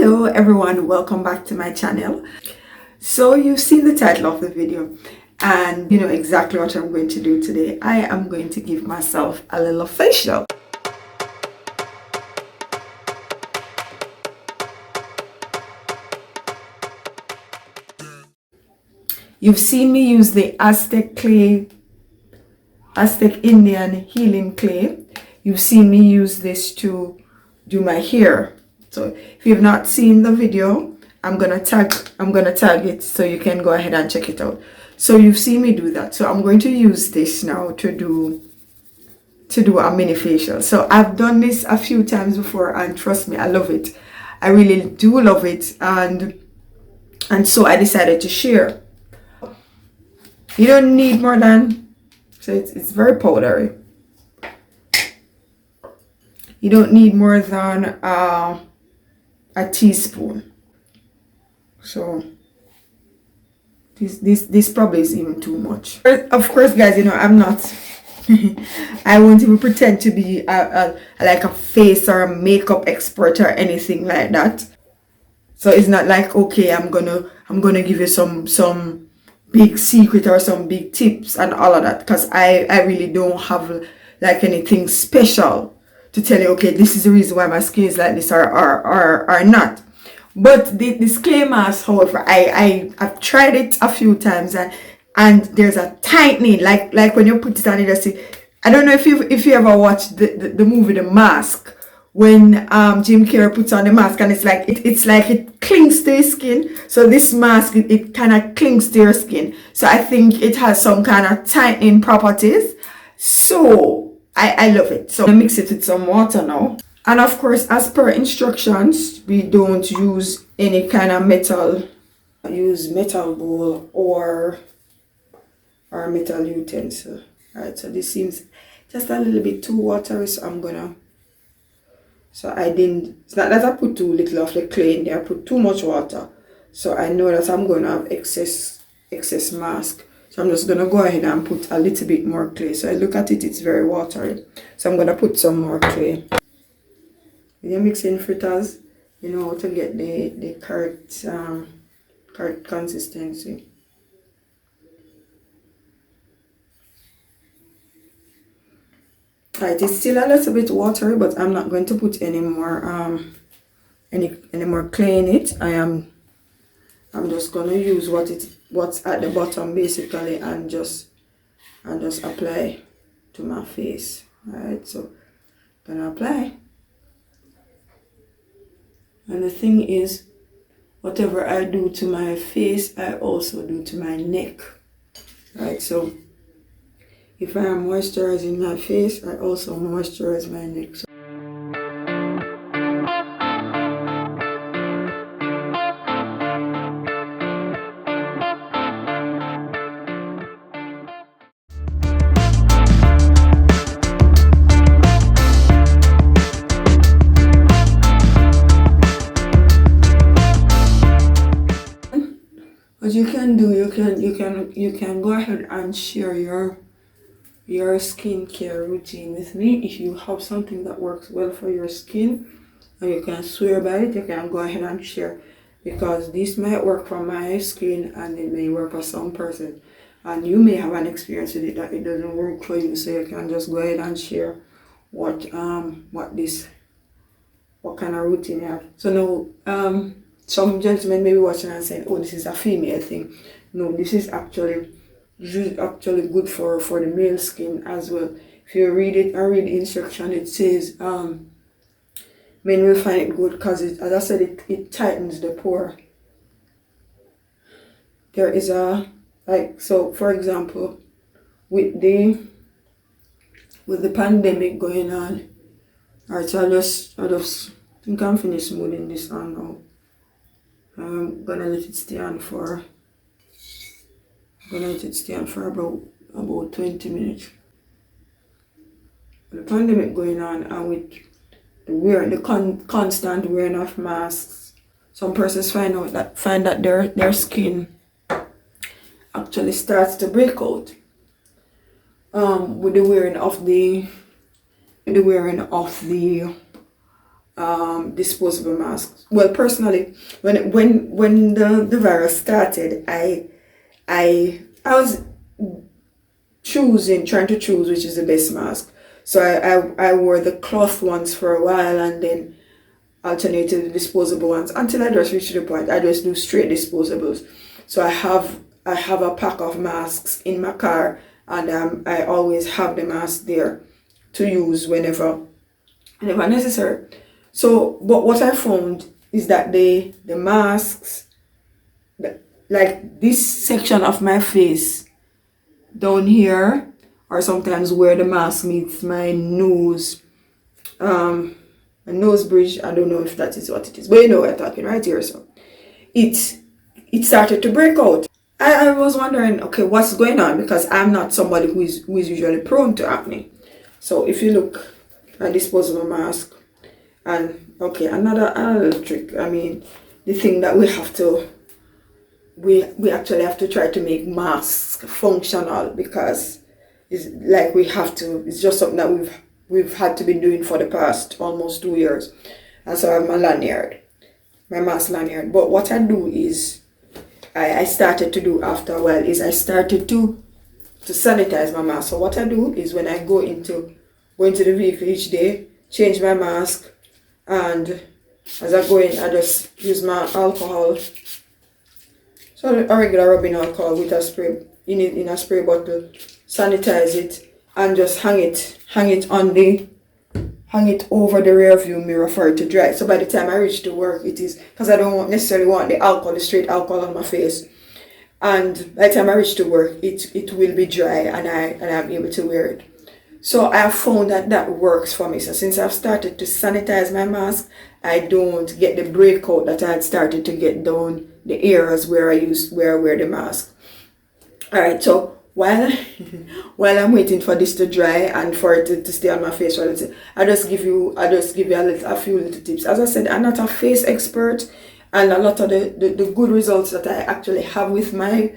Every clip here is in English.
Hello everyone, welcome back to my channel. So you've seen the title of the video and you know exactly what I'm going to do today. I am going to give myself a little facial. You've seen me use the Aztec Indian healing clay. You've seen me use this to do my hair. So if you've not seen the video, I'm gonna tag it so you can go ahead and check it out. So you've seen me do that. So I'm going to use this now to do a mini facial. So I've done this a few times before and trust me, I love it. I really do love it, and so I decided to share. You don't need more than, so it's very powdery. You don't need more than a teaspoon. So this probably is even too much. Of course, guys, you know I'm not. I won't even pretend to be like a face or a makeup expert or anything like that. So it's not like, okay, I'm gonna give you some big secret or some big tips and all of that, because I really don't have like anything special to tell you, okay, this is the reason why my skin is like this or not. But this clay mask, however, I've tried it a few times, and there's a tightening, like when you put it on, you just see. I don't know if you ever watched the movie The Mask, when Jim Carrey puts on the mask and it's like it clings to his skin. So this mask, it kind of clings to your skin. So I think it has some kind of tightening properties. So I love it. So I mix it with some water now. And of course, as per instructions, we don't use any kind of metal. Use metal bowl or metal utensil. Alright, so this seems just a little bit too watery, so it's not that I put too little of the clay in there, I put too much water. So I know that I'm going to have excess mask. So I'm just going to go ahead and put a little bit more clay. So I look at it, it's very watery. So I'm going to put some more clay. When you're mixing fritters, you know how to get the correct consistency. Right, it's still a little bit watery, but I'm not going to put any more any more clay in it. I'm just gonna use what's at the bottom basically, and just apply to my face. Alright, so I'm gonna apply. And the thing is, whatever I do to my face, I also do to my neck. Right, so if I am moisturizing my face, I also moisturize my neck. So what you can do, you can go ahead and share your skincare routine with me. If you have something that works well for your skin and you can swear by it, you can go ahead and share, because this might work for my skin and it may work for some person, and you may have an experience with it that it doesn't work for you. So you can just go ahead and share what kind of routine you have. So now some gentlemen may be watching and saying, oh, this is a female thing. No, this is actually good for the male skin as well. If you read it and read the instruction, it says men will find it good because as I said, it tightens the pore. There is so for example, with the pandemic going on, alright, so I just think I'm finished smoothing this on now. I'm gonna let it stay on for about 20 minutes. The pandemic going on, and with the constant wearing of masks, some persons find that their skin actually starts to break out with the wearing of the disposable masks. Well, personally, when the virus started, I was trying to choose which is the best mask. So I wore the cloth ones for a while, and then alternated the disposable ones until I just reached the point I just do straight disposables. So I have a pack of masks in my car, and I always have the mask there to use whenever necessary. So, but what I found is that the masks, like this section of my face down here, or sometimes where the mask meets my nose, my nose bridge. I don't know if that is what it is, but you know what I'm talking right here. So it started to break out. I was wondering, okay, what's going on, because I'm not somebody who is usually prone to acne. So if you look at disposable mask, and okay, another trick. I mean, the thing that we actually have to try to make masks functional, because it's like we have to. It's just something that we've had to be doing for the past almost 2 years. And so I have my lanyard, my mask lanyard. But what I do is, I started to do after a while is I started to sanitize my mask. So what I do is, when I go into the vehicle each day, change my mask, and as I go in, I just use my alcohol, so a regular rubbing alcohol with a spray in a spray bottle, sanitize it, and just hang it over the rear view mirror for it to dry. So by the time I reach to work, it is, because I don't necessarily want the straight alcohol on my face. And by the time I reach to work, it will be dry, and I'm able to wear it. So I have found that works for me. So since I've started to sanitize my mask, I don't get the breakout that I had started to get down the areas where I wear the mask. Alright, so while I'm waiting for this to dry and for it to stay on my face, I just give you a few little tips. As I said, I'm not a face expert, and a lot of the good results that I actually have with my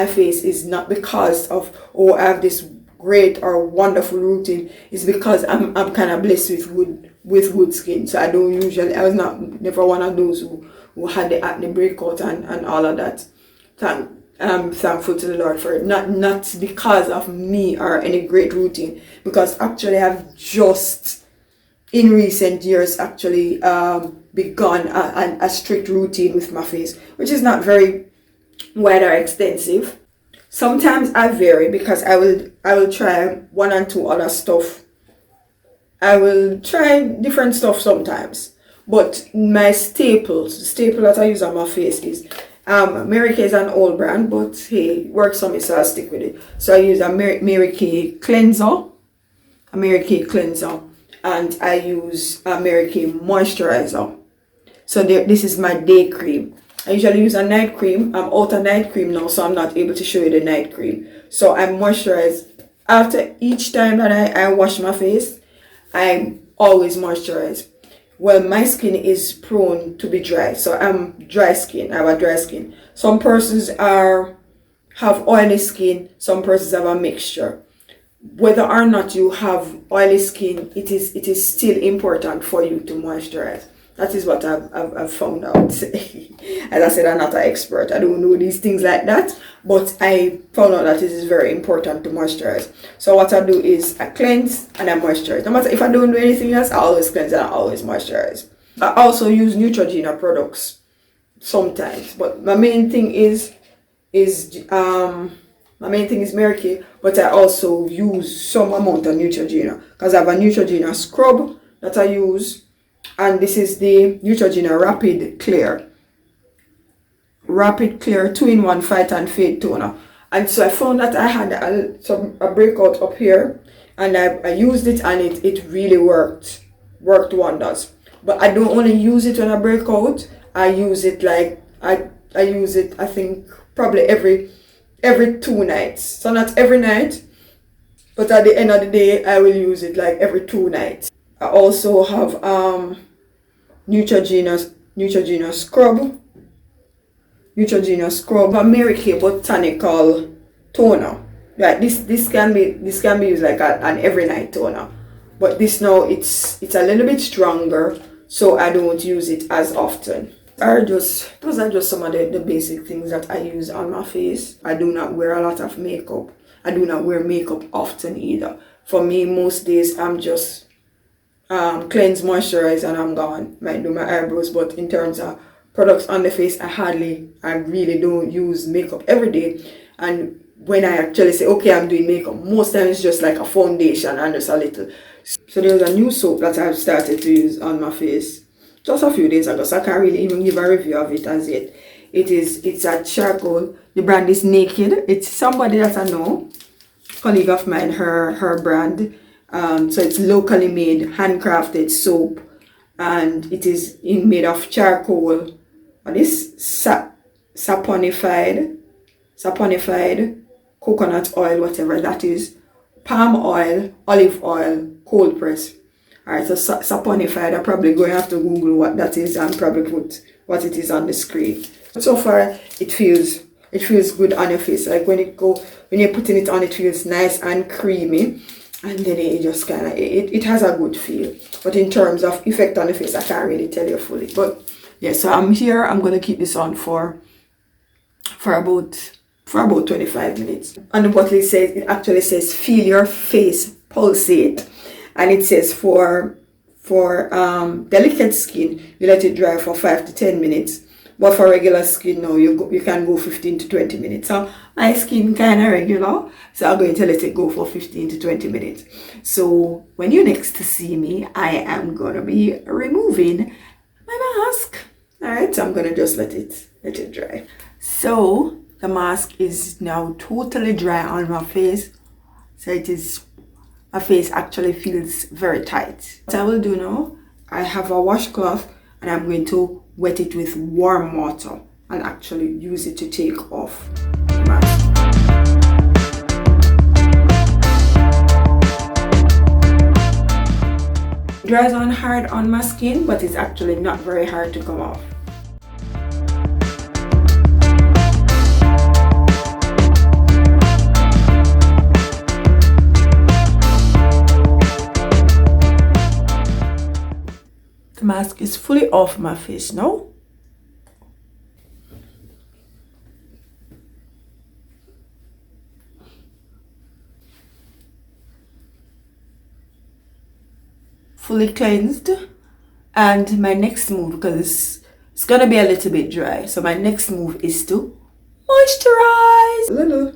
face is not because of, oh, I have this great or wonderful routine. Is because I'm kind of blessed with good skin. So I was never one of those who had the acne breakout and all of that. I'm thankful to the Lord for it. Not because of me or any great routine, because actually I've just in recent years actually begun a strict routine with my face, which is not very wide or extensive. Sometimes I vary, because I will try one and two other stuff. I will try different stuff sometimes, but my staple that I use on my face is Mary Kay is an old brand, but hey, works for me, so I stick with it. So I use a Mary Kay cleanser, and I use a Mary Kay moisturizer. So this is my day cream. I usually use a night cream. I'm out of night cream now, so I'm not able to show you the night cream. So I moisturize after each time that I wash my face. I always moisturize. Well, my skin is prone to be dry, so I'm dry skin. I have a dry skin. Some persons have oily skin. Some persons have a mixture. Whether or not you have oily skin, it is still important for you to moisturize. That is what I've found out. As I said, I'm not an expert. I don't know these things like that. But I found out that it is very important to moisturize. So what I do is I cleanse and I moisturize. No matter if I don't do anything else, I always cleanse and I always moisturize. I also use Neutrogena products sometimes. But my main thing is Mary Kay. But I also use some amount of Neutrogena, because I have a Neutrogena scrub that I use. And this is the Neutrogena Rapid Clear 2-in-1 Fight and Fade Toner. And so I found that I had a breakout up here, and I used it, and it really worked wonders. But I don't only use it when I break out. I use it I use it, I think, probably every 2 nights. So not every night, but at the end of the day, I will use it like every 2 nights. I also have Neutrogena scrub, a Mary Kay botanical toner. Right, this can be used like an every night toner, but this now it's a little bit stronger, so I don't use it as often. Those are just some of the basic things that I use on my face. I do not wear a lot of makeup. I do not wear makeup often either. For me, most days I'm just cleanse, moisturize, and I'm gone. Might do my eyebrows, but in terms of products on the face, I really don't use makeup every day. And when I actually say, okay, I'm doing makeup, most times it's just like a foundation and just a little. So there's a new soap that I've started to use on my face just a few days ago, so I can't really even give a review of it as yet. It's a charcoal. The brand is Naked. It's somebody that I know, colleague of mine, her brand. So it's locally made, handcrafted soap, and it is made of charcoal. And this saponified coconut oil, whatever that is, palm oil, olive oil, cold press. Alright, so saponified, I'm probably going to have to Google what that is and probably put what it is on the screen. But so far, it feels good on your face. Like when you're putting it on, it feels nice and creamy. And then it just kind of, it has a good feel. But in terms of effect on the face, I can't really tell you fully. But yeah, so I'm here. I'm going to keep this on for about 25 minutes. On the bottle it actually says feel your face pulsate. And it says for delicate skin, you let it dry for 5 to 10 minutes. But for regular skin, no, you can go 15 to 20 minutes. So my skin kind of regular, so I'm going to let it go for 15 to 20 minutes. So when you next see me, I am going to be removing my mask. Alright, so I'm going to just let it dry. So the mask is now totally dry on my face. So my face actually feels very tight. What I will do now, I have a washcloth and I'm going to wet it with warm water and actually use it to take off the mask. It dries on hard on my skin, but it's actually not very hard to come off. The mask is fully off my face now. Fully cleansed. And my next move, because it's gonna be a little bit dry, so my next move is to moisturize.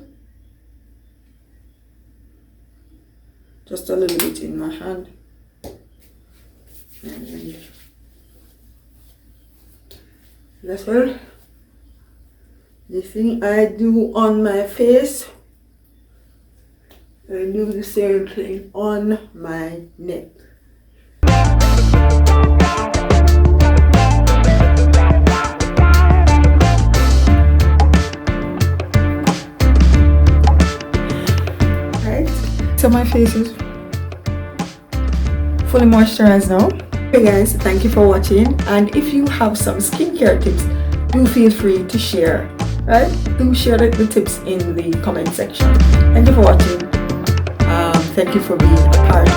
Just a little bit in my hand. And that's all. The thing I do on my face, I do the same thing on my neck. Right, so my face is fully moisturized now. Hey guys, thank you for watching, and if you have some skincare tips, do feel free to share. Right, do share the tips in the comment section. Thank you for watching. Thank you for being a part